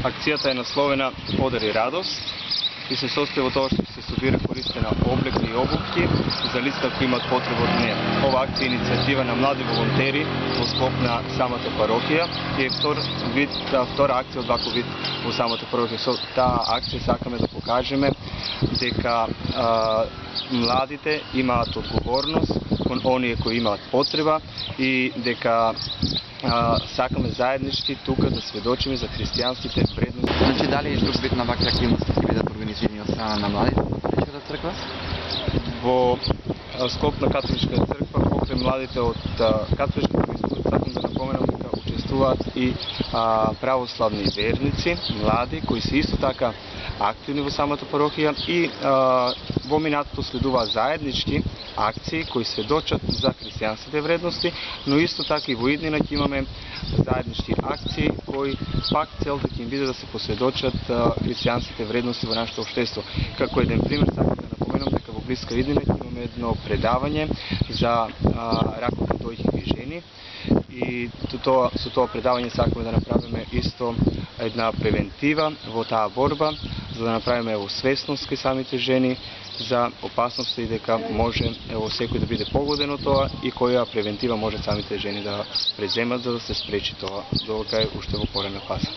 Акцијата е насловена "Подари радост" и се состои во тоа што се собира користена облекла и обувки за лица кои имаат потреба од неа. Ова акција е иницијатива на млади волонтери во склоп на самата парохија и е втора акција од ваков вид во самата парохија. Со таа акција сакаме да покажеме дека младите имаат одговорност кон оние кои имаат потреба и дека сакаме заеднички тука да сведочиме за христијанските вредности. Значи, дали и друг вид на вакви активности ќе бидат организирани од страна на младите во Католичката црква? Во склоп на Католичката црква, покрај младите од Католичката црква, сакам да напоменам дека учествуваат и православни верници, млади, кои се исто така активни во самата парохија и во минатото следуваат заеднички акции кои сведочат за христијанските вредности, но исто така и во иднина ќе имаме заеднички акции кои пак целта ќе им биде да се посведочат христијанските вредности во нашето општество. Како еден пример сакам да напоменам дека во блиска иднина ќе имаме едно предавање за ракот на дојки жени и со тоа предавање сакаме да направиме исто една превентива во таа борба, за да направиме освесност кај самите жени за опасности и дека може секој да биде погоден од тоа и која превентива може самите жени да преземат за да се спречи тоа докај уште во порана фаза.